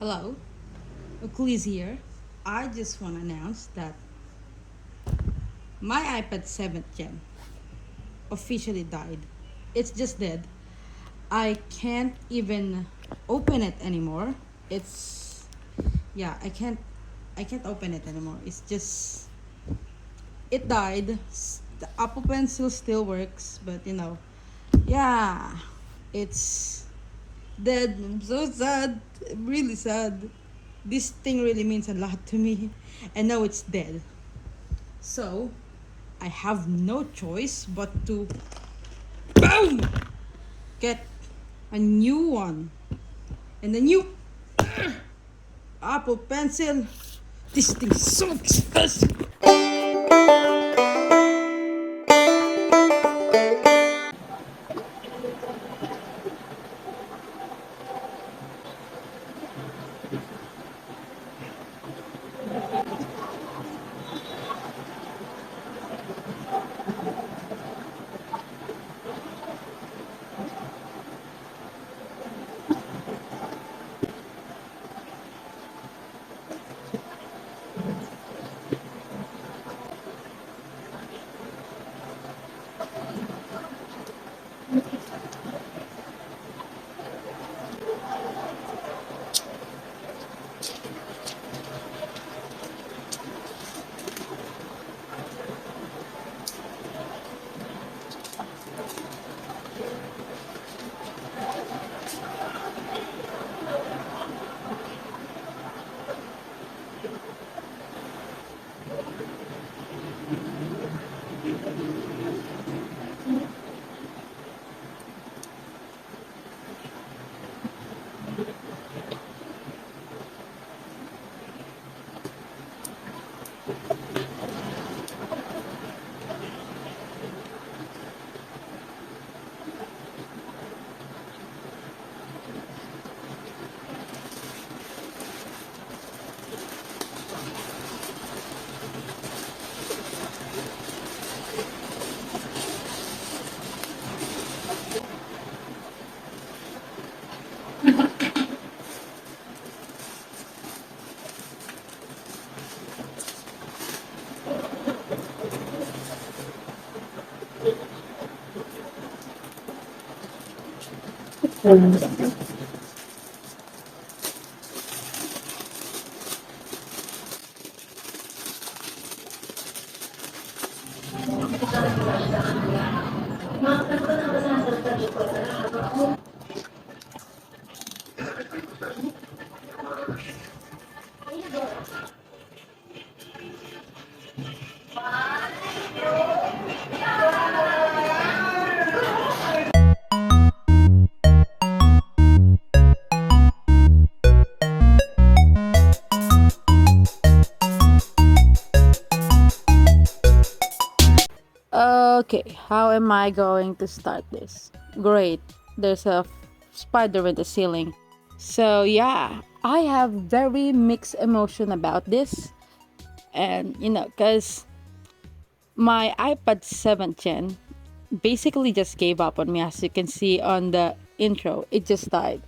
Hello, Oclis here. I just want to announce that my iPad 7th Gen officially died. It's just dead. I can't even open it anymore. It's yeah, I can't open it anymore. It's just it died. The Apple Pencil still works, but yeah, it's dead. I'm so sad. I'm really sad. This thing really means a lot to me, and now it's dead. So, I have no choice but to boom get a new one and a new Apple Pencil. This thing's so expensive. Okay, how am I going to start this? Great, there's a spider in the ceiling. So yeah, I have very mixed emotion about this, and cause my iPad 7th Gen basically just gave up on me, as you can see on the intro. It just died.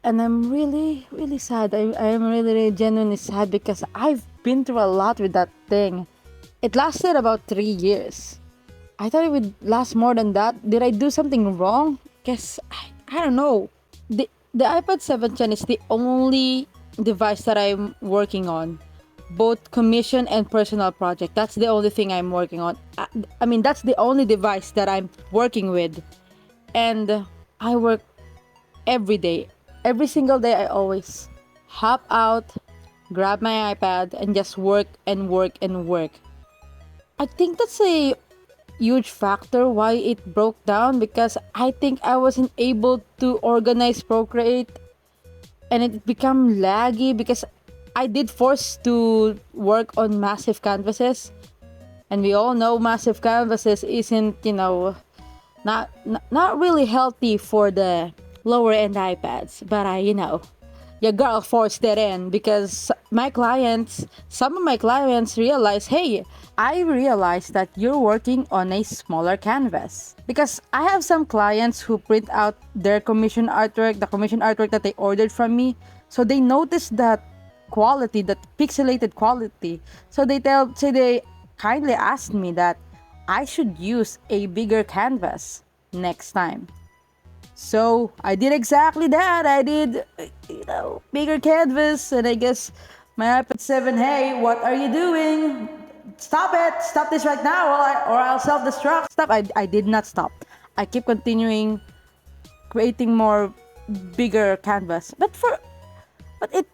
And I'm really, really sad. I am really, really genuinely sad because I've been through a lot with that thing. It lasted about 3 years. I thought it would last more than that. Did I do something wrong? Guess I don't know. The iPad 7th Gen is the only device that I'm working on, both commission and personal project. That's the only thing I'm working on. I mean, that's the only device that I'm working with, and I work every day, every single day. I always hop out, grab my iPad, and just work and work and work. I think that's a huge factor why it broke down, because I think I wasn't able to organize Procreate, and it became laggy because I did force to work on massive canvases, and we all know massive canvases isn't not really healthy for the lower end iPads. But I your girl forced it in because some of my clients realize, hey, I realized that you're working on a smaller canvas. Because I have some clients who print out their commission artwork, the commission artwork that they ordered from me. So they notice that quality, that pixelated quality. So they kindly asked me that I should use a bigger canvas next time. So I did exactly that. I did, bigger canvas, and I guess my iPad 7, hey, what are you doing? Stop it! Stop this right now, or I'll self-destruct. Stop! I did not stop. I keep continuing creating more bigger canvas.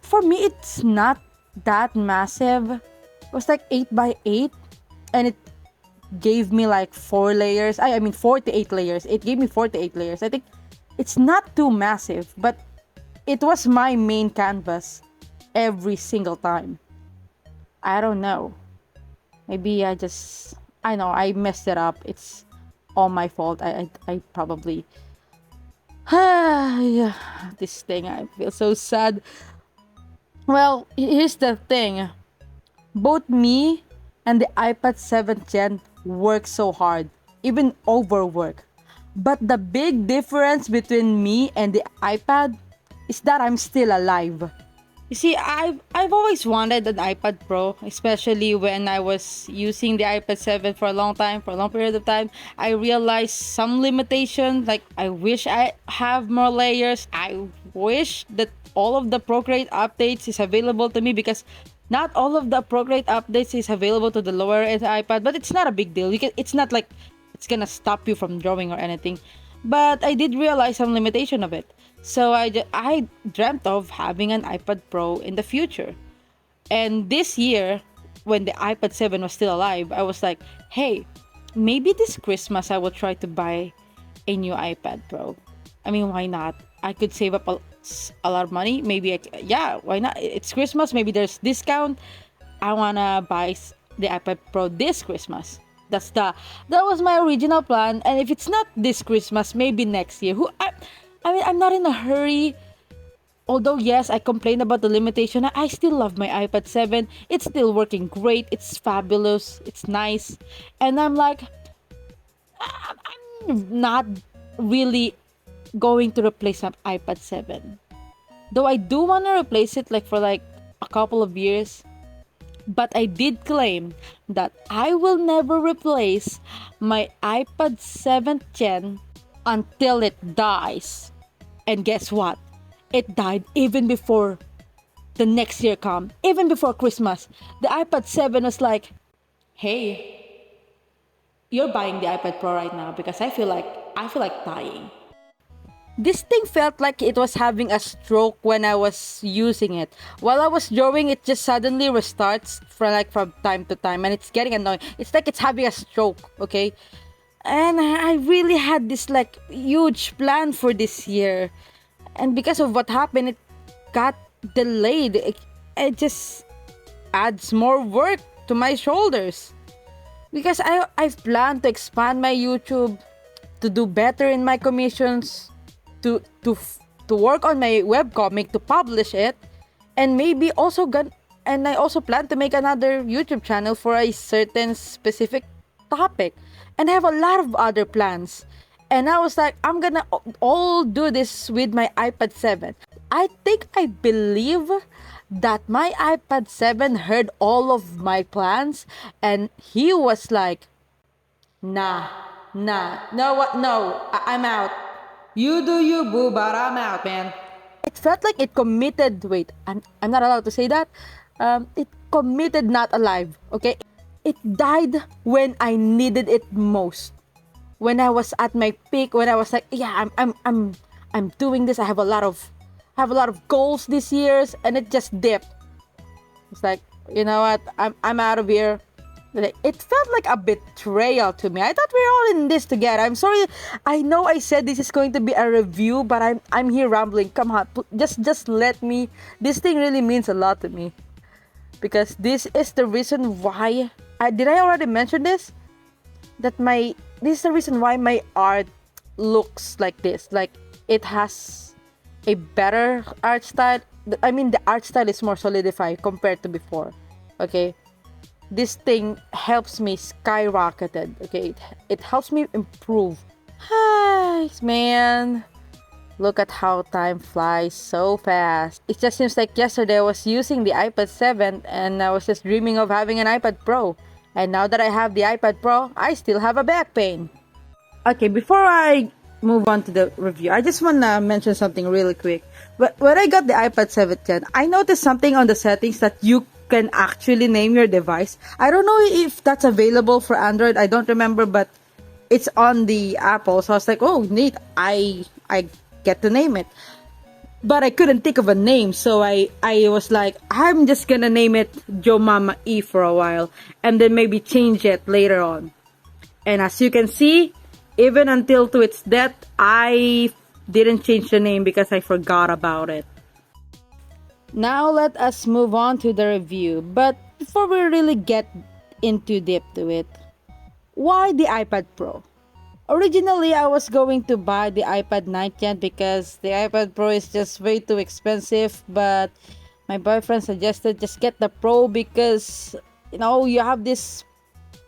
For me, it's not that massive. It was like 8 by 8, and it gave me like 4 layers. I mean 48 layers. It gave me 48 layers. I think it's not too massive, but it was my main canvas every single time. I don't know. Maybe I know I messed it up. It's all my fault. I probably yeah, this thing, I feel so sad. Well, here's the thing. Both me and the iPad 7th Gen work so hard, even overwork. But the big difference between me and the iPad is that I'm still alive. You see, I've always wanted an iPad Pro, especially when I was using the iPad 7 for a long time, for a long period of time. I realized some limitations, like I wish I have more layers. I wish that all of the Procreate updates is available to me, because not all of the Procreate updates is available to the lower end iPad, but it's not a big deal. It's not like it's gonna stop you from drawing or anything. But I did realize some limitation of it. So I dreamt of having an iPad Pro in the future. And this year, when the iPad 7 was still alive, I was like, hey, maybe this Christmas I will try to buy a new iPad Pro. I mean, why not? I could save up a lot of money. Maybe, yeah, why not? It's Christmas. Maybe there's discount. I want to buy the iPad Pro this Christmas. That was my original plan. And if it's not this Christmas, maybe next year. I mean, I'm not in a hurry. Although, yes, I complain about the limitation, I still love my iPad 7. It's still working great. It's fabulous. It's nice. And I'm like, I'm not really going to replace my iPad 7. Though I do want to replace it for a couple of years. But I did claim that I will never replace my iPad 7th Gen until it dies. And guess what? It died even before the next year come. Even before Christmas. The iPad 7 was like, hey, you're buying the iPad Pro right now because I feel like dying. This thing felt like it was having a stroke when I was using it. While I was drawing, it just suddenly restarts from time to time, and it's getting annoying. It's like it's having a stroke, okay? And I really had this huge plan for this year. And because of what happened, it got delayed. It just adds more work to my shoulders. Because I've planned to expand my YouTube, to do better in my commissions, to work on my webcomic, to publish it, and maybe and I also plan to make another YouTube channel for a certain specific topic. And I have a lot of other plans. And I was like, I'm gonna all do this with my iPad 7. I believe that my iPad 7 heard all of my plans, and he was like, nah, no, I'm out. You do you, boo, but I'm out, man. It felt like it committed. Wait, I'm not allowed to say that. It committed not alive. Okay, it died when I needed it most. When I was at my peak, when I was like, yeah, I'm doing this. I have a lot of goals this year, and it just dipped. It's like, you know what? I'm out of here. It felt like a betrayal to me. I thought we were all in this together. I'm sorry. I know I said this is going to be a review, but I'm here rambling. Come on, just let me. This thing really means a lot to me, because this is the reason why. Did I already mention this? This is the reason why my art looks like this. Like, it has a better art style. I mean, the art style is more solidified compared to before. Okay, this thing helps me skyrocketed. Okay, it helps me improve. Hi, man. Look at how time flies so fast. It just seems like yesterday I was using the iPad 7 and I was just dreaming of having an iPad Pro. And now that I have the iPad Pro, I still have a back pain. Okay, before I move on to the review, I just want to mention something really quick. When I got the iPad 7 Gen, I noticed something on the settings that you can actually name your device. I don't know if that's available for Android. I don't remember, but it's on the Apple. So I was like, oh, neat. I get to name it. But I couldn't think of a name, so I was like, I'm just gonna name it Joe Mama E for a while, and then maybe change it later on. And as you can see, even until to its death, I didn't change the name because I forgot about it. Now let us move on to the review. But before we really get into deep to it, why the iPad Pro? Originally, I was going to buy the iPad 9 Gen because the iPad Pro is just way too expensive. But my boyfriend suggested just get the Pro because, you have these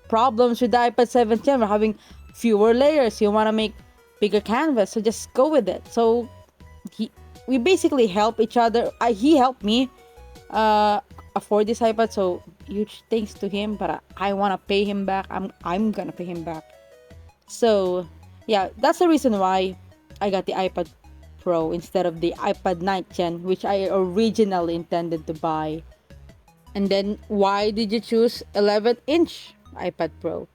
problems with the iPad 7 Gen. We're having fewer layers. You want to make bigger canvas, so just go with it. So we basically help each other. He helped me afford this iPad, so huge thanks to him. But I want to pay him back. I'm gonna pay him back. So, yeah, that's the reason why I got the iPad Pro instead of the iPad 9 Gen, which I originally intended to buy. And then, why did you choose 11-inch iPad Pro?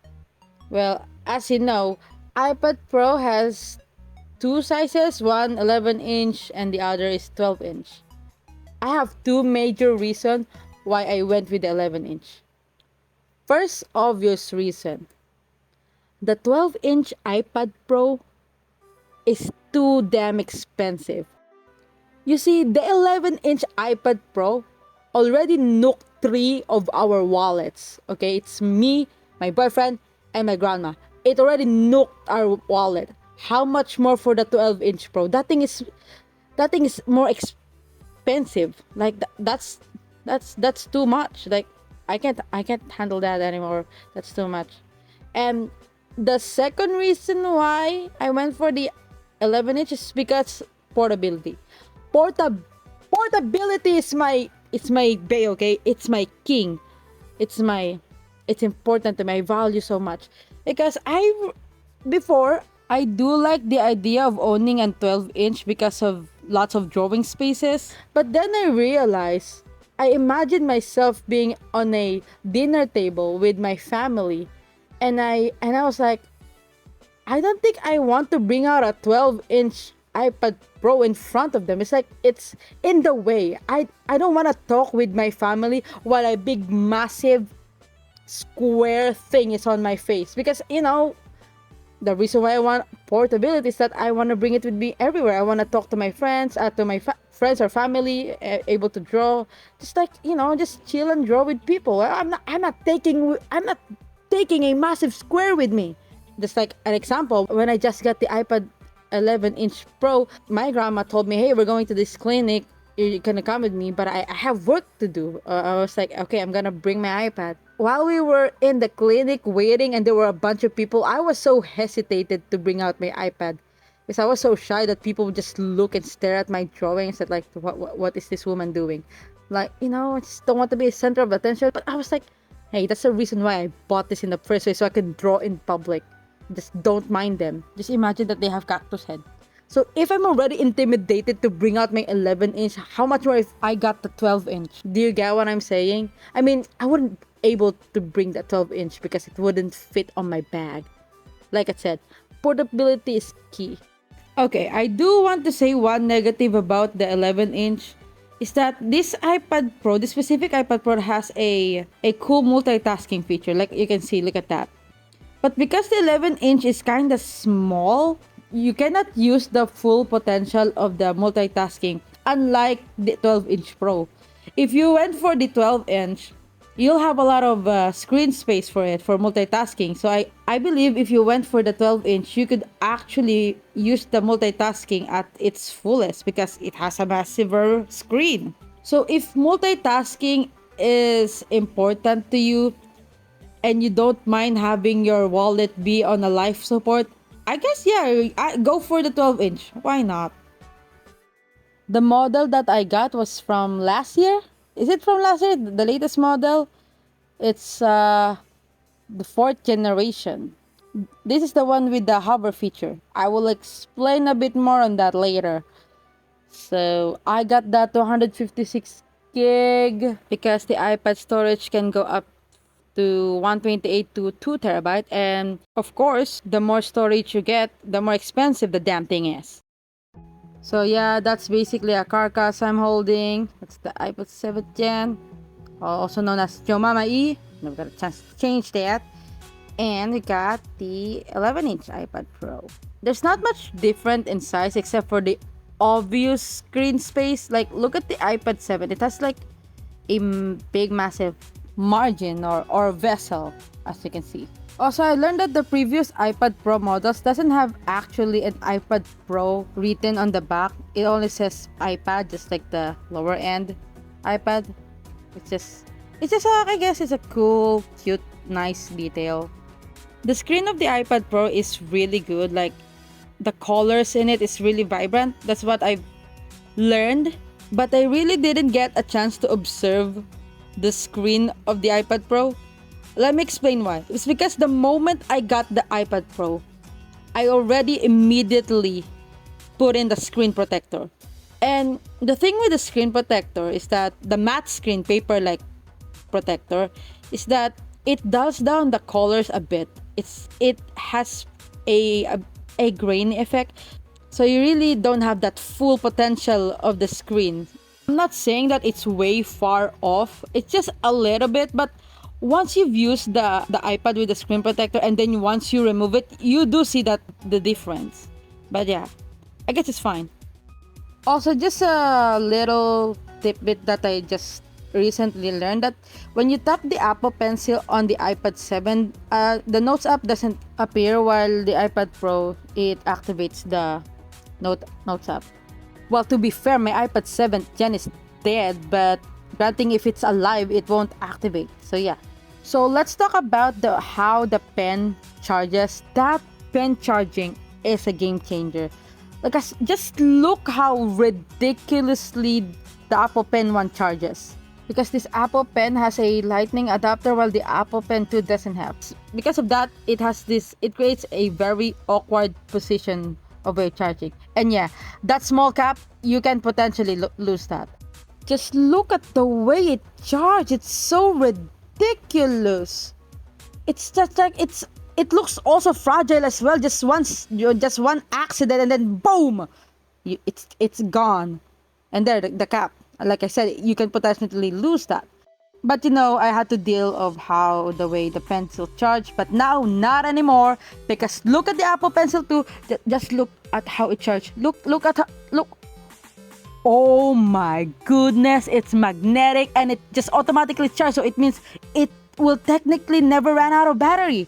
Well, as you know, iPad Pro has two sizes, one 11-inch and the other is 12-inch. I have two major reasons why I went with the 11-inch. First obvious reason, the 12-inch iPad Pro is too damn expensive. You see, the 11-inch iPad Pro already nooked three of our wallets. Okay, it's me, my boyfriend, and my grandma. It already nooked our wallet. How much more for the 12-inch Pro? That thing is more expensive. Like that's too much. Like I can't handle that anymore. That's too much. And the second reason why I went for the 11-inch is because portability. Portability is my bae, okay? It's my king. It's important to me. I value so much because before I do like the idea of owning a 12-inch because of lots of drawing spaces. But then I realized I imagine myself being on a dinner table with my family. And I was like, I don't think I want to bring out a 12-inch iPad Pro in front of them. It's like it's in the way. I don't want to talk with my family while a big massive square thing is on my face, because the reason why I want portability is that I want to bring it with me everywhere. I want to talk to my friends, friends or family, able to draw, just like just chill and draw with people. I'm not taking a massive square with me. Just like an example, when I just got the iPad 11-inch Pro, my grandma told me, hey, we're going to this clinic, you're gonna come with me, but I have work to do. I was like, okay, I'm gonna bring my iPad. While we were in the clinic waiting and there were a bunch of people, I was so hesitated to bring out my iPad because I was so shy that people would just look and stare at my drawings and like, what is this woman doing? Like, I just don't want to be a center of attention. But I was like, hey, that's the reason why I bought this in the first place, so I can draw in public. Just don't mind them. Just imagine that they have cactus head. So if I'm already intimidated to bring out my 11-inch, how much more if I got the 12-inch? Do you get what I'm saying? I mean, I wouldn't be able to bring the 12-inch because it wouldn't fit on my bag. Like I said, portability is key. Okay, I do want to say one negative about the 11-inch is that this iPad Pro, this specific iPad Pro has a cool multitasking feature. Like you can see, look at that. But because the 11-inch is kind of small, you cannot use the full potential of the multitasking, unlike the 12-inch Pro. If you went for the 12-inch, you'll have a lot of screen space for it for multitasking. So I believe if you went for the 12-inch, you could actually use the multitasking at its fullest because it has a massive screen. So if multitasking is important to you and you don't mind having your wallet be on a life support, I guess yeah, go for the 12-inch. Why not? The model that I got was from last year. Is it from last year? The latest model? It's the fourth generation. This is the one with the hover feature. I will explain a bit more on that later. So I got that 256 gig because the iPad storage can go up to 128 to 2 terabyte, and of course the more storage you get, the more expensive the damn thing is. So yeah, that's basically a carcass I'm holding. That's the iPad 7th Gen, also known as Mama E. Never got a chance to change that. And we got the 11-inch iPad Pro. There's not much different in size except for the obvious screen space. Like, look at the iPad 7. It has like a big, massive margin or vessel, as you can see. Also, I learned that the previous iPad Pro models doesn't have actually an iPad Pro written on the back. It only says iPad, just like the lower end iPad. I guess it's a cool, cute, nice detail. The screen of the iPad Pro is really good. Like, the colors in it is really vibrant. That's what I've learned. But I really didn't get a chance to observe the screen of the iPad Pro. Let me explain why. It's because the moment I got the iPad Pro, I already immediately put in the screen protector. And the thing with the screen protector is that the matte screen paper-like protector is that it dulls down the colors a bit. It has a grain effect, so you really don't have that full potential of the screen. I'm not saying that it's way far off. It's just a little bit, but once you've used the iPad with the screen protector and then once you remove it, you do see that the difference. But yeah, I guess it's fine. Also, just a little tidbit that I just recently learned, that when you tap the Apple Pencil on the iPad 7, the Notes app doesn't appear, while the iPad Pro, it activates the Notes app. Well, to be fair, my iPad 7th Gen is dead, but granting if it's alive, it won't activate. So yeah. So let's talk about how the pen charges. That pen charging is a game changer. Like, just look how ridiculously the Apple Pen 1 charges. Because this Apple Pen has a lightning adapter while the Apple Pen 2 doesn't have. Because of that, it creates a very awkward position of your charging. And yeah, that small cap, you can potentially lose that. Just look at the way it charges. It's so ridiculous. It's just like it looks also fragile as well. Just one accident and then boom, it's gone. And there, the cap. Like I said, you can potentially lose that. But I had to deal of how the way the pencil charged. But now, not anymore. Because look at the Apple Pencil 2. Just look at how it charged. Look. Oh my goodness, it's magnetic and it just automatically charges. So it means it will technically never run out of battery.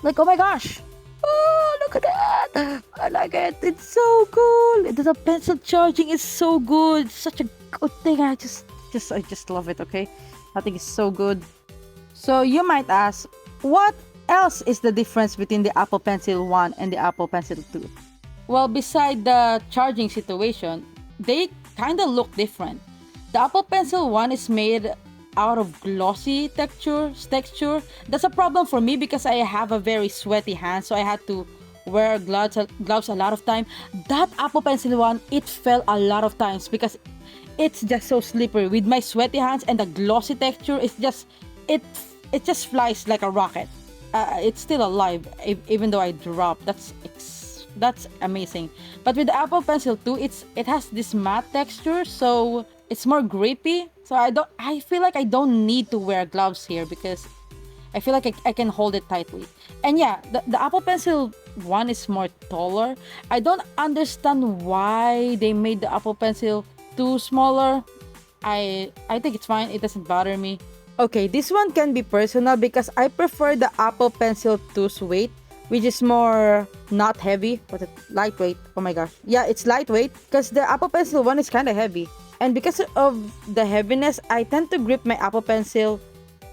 Like, oh my gosh. Oh, look at that. I like it. It's so cool. The pencil charging is so good. It's such a good thing. I just love it, okay? I think it's so good. So you might ask, what else is the difference between the Apple Pencil 1 and the Apple Pencil 2? Well, beside the charging situation, they kind of look different. The Apple Pencil 1 is made out of glossy texture. That's a problem for me because I have a very sweaty hand, so I had to wear gloves a lot of time. That Apple Pencil 1, it fell a lot of times because it's just so slippery. With my sweaty hands and the glossy texture, it just flies like a rocket. It's still alive even though I dropped. That's amazing. But with the Apple Pencil 2, it has this matte texture, so it's more grippy. So I feel like I don't need to wear gloves here because I feel like I can hold it tightly. And yeah, the Apple Pencil 1 is more taller. I don't understand why they made the Apple Pencil 2 smaller. I think it's fine. It doesn't bother me. Okay, this one can be personal because I prefer the Apple Pencil 2's weight, which is more not heavy, but it's lightweight. Oh my gosh. Yeah, it's lightweight because the Apple Pencil one is kind of heavy. And because of the heaviness, I tend to grip my Apple Pencil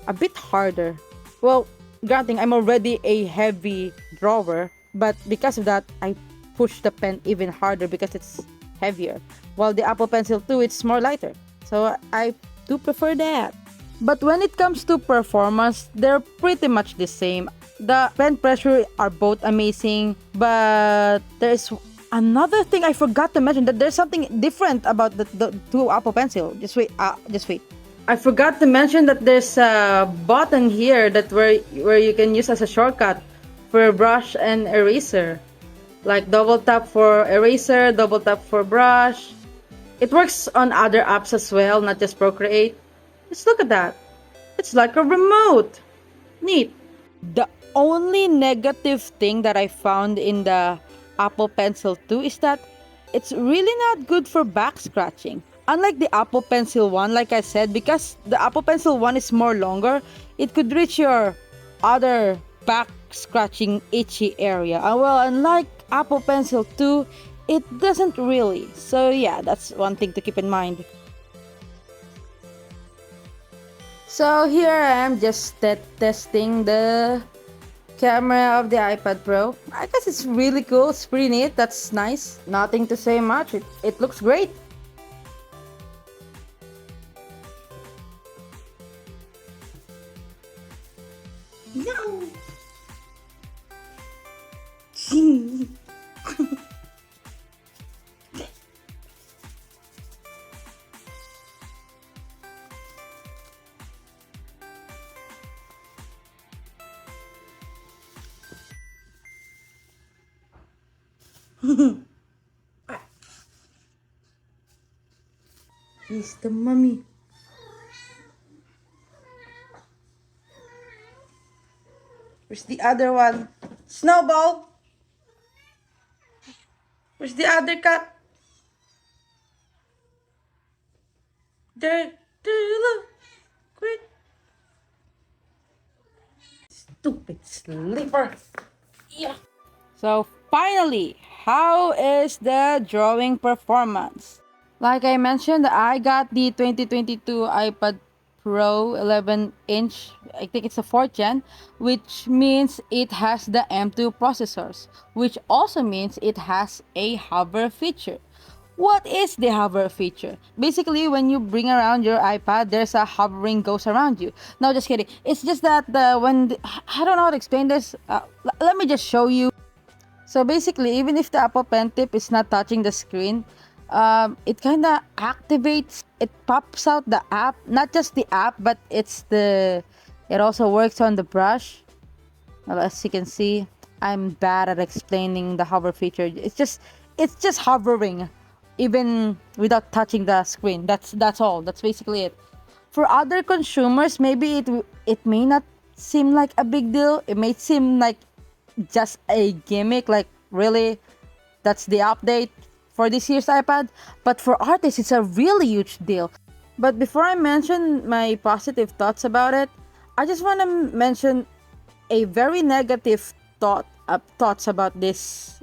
a bit harder. Well, granting I'm already a heavy drawer, but because of that, I push the pen even harder because it's heavier. While the Apple Pencil 2, it's more lighter. So I do prefer that. But when it comes to performance, they're pretty much the same. The pen pressure are both amazing, but there's another thing I forgot to mention, that there's something different about the two Apple Pencil. Just wait. I forgot to mention that there's a button here that where you can use as a shortcut for brush and eraser. Like double tap for eraser, double tap for brush. It works on other apps as well, not just Procreate. Just look at that. It's like a remote. Neat. The only negative thing that I found in the Apple Pencil 2 is that it's really not good for back scratching. Unlike the Apple Pencil 1, like I said, because the Apple Pencil 1 is more longer, it could reach your other back scratching itchy area. Well, unlike Apple Pencil 2, it doesn't really. So yeah, that's one thing to keep in mind. So here I am just testing the camera of the iPad Pro. I guess it's really cool. It's pretty neat. That's nice. Nothing to say much. It looks great. No. He's the mummy. Where's the other one? Snowball! Where's the other cat? There you look. Great. Stupid sleeper. Yeah. So finally, how is the drawing performance? Like I mentioned, I got the 2022 iPad Pro 11-inch. I think it's a 4th gen, which means it has the M2 processors, which also means it has a hover feature. What is the hover feature? Basically, when you bring around your iPad, there's a hovering goes around you. No, just kidding. It's just that I don't know how to explain this. Let me just show you. So basically, even if the Apple Pen tip is not touching the screen, it kind of activates. It pops out the app, not just the app, but it also works on the brush. Well, as you can see, I'm bad at explaining the hover feature. It's just hovering, even without touching the screen. That's all. That's basically it. For other consumers, maybe it may not seem like a big deal. It may seem like just a gimmick. Like really, that's the update for this year's iPad. But for artists, it's a really huge deal. But before I mention my positive thoughts about it, I just want to mention a very negative thoughts about this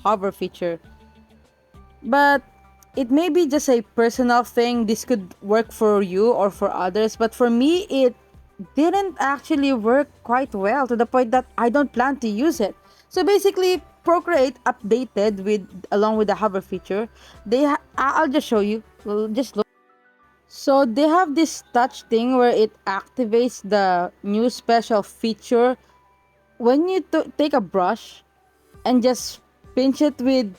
hover feature. But it may be just a personal thing. This could work for you or for others, but for me it didn't actually work quite well, to the point that I don't plan to use it. So basically, Procreate updated with along with the hover feature. I'll just show you. Well, just look. So they have this touch thing where it activates the new special feature when you take a brush and just pinch it with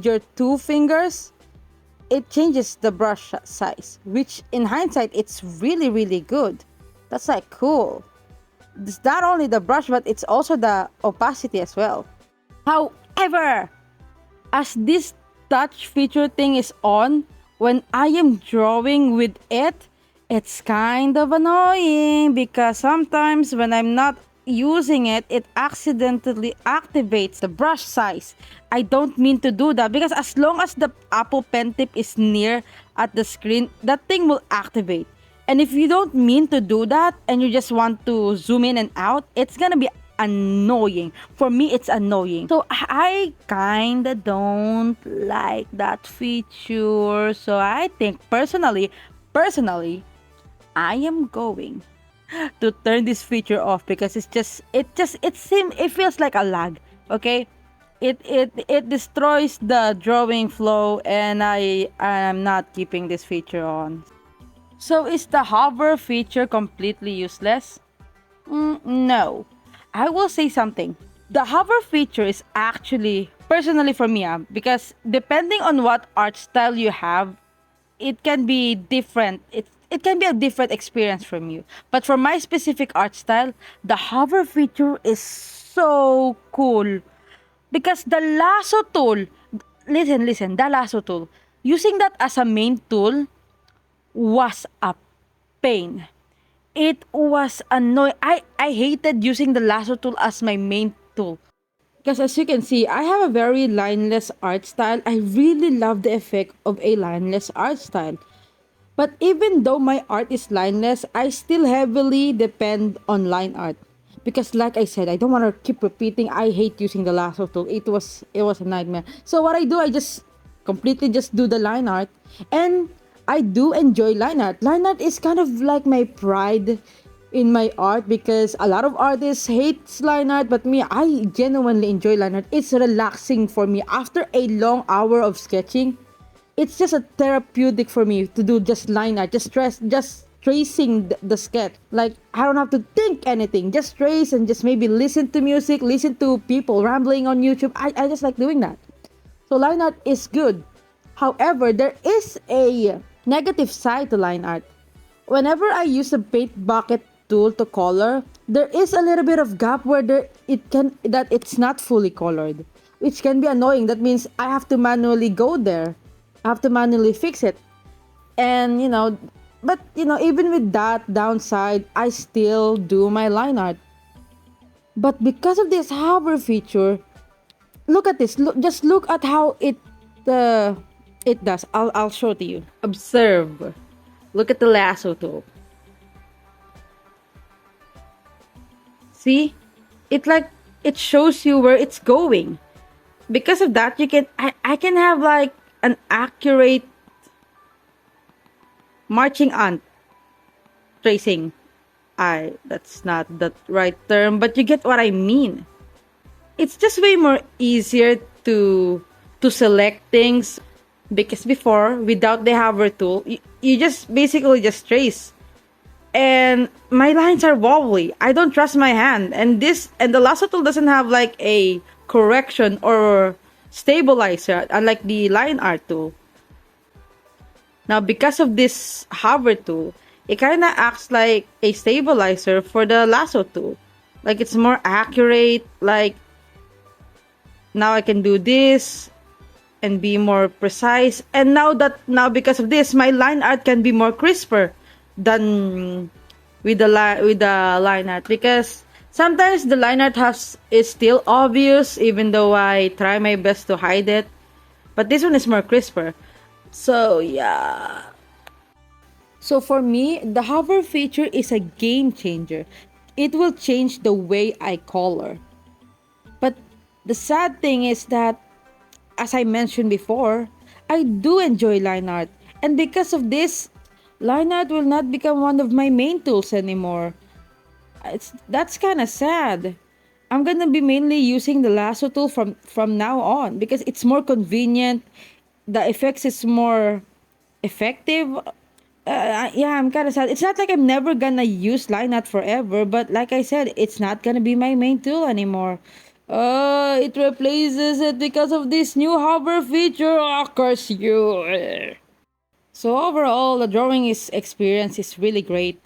your two fingers. It changes the brush size, which in hindsight it's really really good. That's like cool. It's not only the brush, but it's also the opacity as well. However, as this touch feature thing is on, when I am drawing with it, it's kind of annoying because sometimes when I'm not using it, it accidentally activates the brush size. I don't mean to do that because as long as the Apple Pen tip is near at the screen, that thing will activate. And if you don't mean to do that and you just want to zoom in and out, it's gonna be annoying. For me, it's annoying. So I kinda don't like that feature. So I think personally, I am going to turn this feature off because it feels like a lag. Okay, it destroys the drawing flow, and I am not keeping this feature on. So is the hover feature completely useless? No. I will say something. The hover feature is actually, personally for me, because depending on what art style you have, it can be different. It can be a different experience from you. But for my specific art style, the hover feature is so cool. Because the lasso tool, listen, the lasso tool, using that as a main tool was a pain. It was annoying. I hated using the lasso tool as my main tool. Because as you can see, I have a very lineless art style. I really love the effect of a lineless art style. But even though my art is lineless, I still heavily depend on line art. Because like I said, I don't want to keep repeating. I hate using the lasso tool. It was a nightmare. So what I do, I just completely just do the line art. And I do enjoy line art. Line art is kind of like my pride in my art because a lot of artists hate line art, but me, I genuinely enjoy line art. It's relaxing for me after a long hour of sketching. It's just a therapeutic for me to do just line art, just tracing the sketch. Like I don't have to think anything, just trace and just maybe listen to music, listen to people rambling on YouTube. I just like doing that. So line art is good. However, there is a negative side to line art. Whenever I use a paint bucket tool to color, there is a little bit of gap where it's not fully colored, which can be annoying. That means I have to manually go there. I have to manually fix it. And even with that downside, I still do my line art. But because of this hover feature, look at this. Just look at how uh, it does. I'll show to you. Observe. Look at the lasso tool. See? It shows you where it's going. Because of that, I can have like an accurate marching ant tracing. That's not the right term, but you get what I mean. It's just way more easier to select things because before, without the hover tool, you just basically just trace. And my lines are wobbly. I don't trust my hand. And the lasso tool doesn't have like a correction or stabilizer, unlike the line art tool. Now, because of this hover tool, it kind of acts like a stabilizer for the lasso tool. Like it's more accurate. Like now I can do this and be more precise. And now because of this, my line art can be more crisper than with the line art, because sometimes the line art is still obvious even though I try my best to hide it. But this one is more crisper. So yeah. So for me, the hover feature is a game changer. It will change the way I color. But the sad thing is that, as I mentioned before, I do enjoy line art. And because of this, line art will not become one of my main tools anymore. That's kind of sad. I'm gonna be mainly using the lasso tool from now on because it's more convenient. The effects is more effective. Yeah, I'm kind of sad. It's not like I'm never gonna use line art forever, but like I said, it's not gonna be my main tool anymore. It replaces it because of this new hover feature. Oh, curse you. So overall, the experience is really great.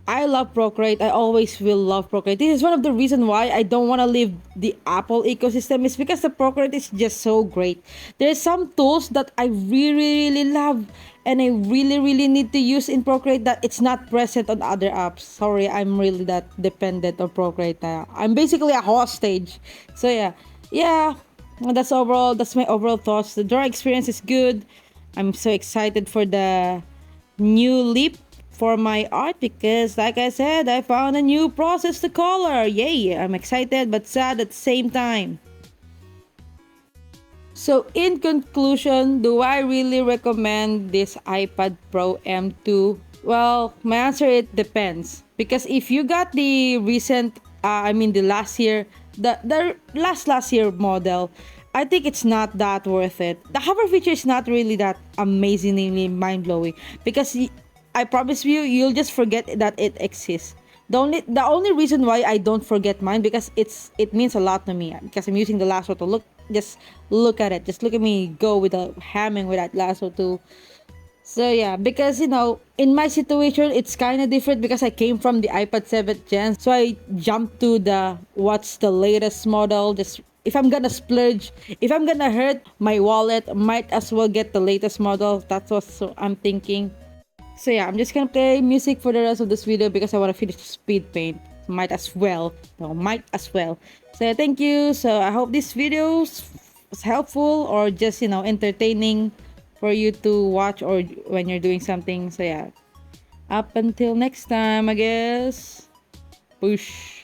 I love Procreate. I always will love Procreate. This is one of the reasons why I don't want to leave the Apple ecosystem. Is because the Procreate is just so great. There's some tools that I really, really love and I really, really need to use in Procreate that it's not present on other apps. Sorry, I'm really that dependent on Procreate now. I'm basically a hostage. So yeah. That's my overall thoughts. The drawing experience is good. I'm so excited for the new leap for my art because, like I said, I found a new process to color. Yay! I'm excited but sad at the same time. So, in conclusion, do I really recommend this iPad Pro M2? Well, my answer it depends. Because if you got the recent, the last year, the last year model, I think it's not that worth it. The hover feature is not really that amazingly mind blowing because I promise you, you'll just forget that it exists. The only reason why I don't forget mine because it means a lot to me because I'm using the lasso to look at it. Just look at me go with the hamming with that lasso too. So yeah, because in my situation, it's kind of different because I came from the iPad 7th gen. So I jumped to the what's the latest model. Just if I'm gonna splurge, if I'm gonna hurt my wallet, might as well get the latest model. That's what I'm thinking. So yeah, I'm just gonna play music for the rest of this video because I want to finish the speed paint. Might as well. No, might as well. So yeah, thank you. So I hope this video was helpful or just entertaining for you to watch or when you're doing something. So yeah, up until next time, I guess. Push.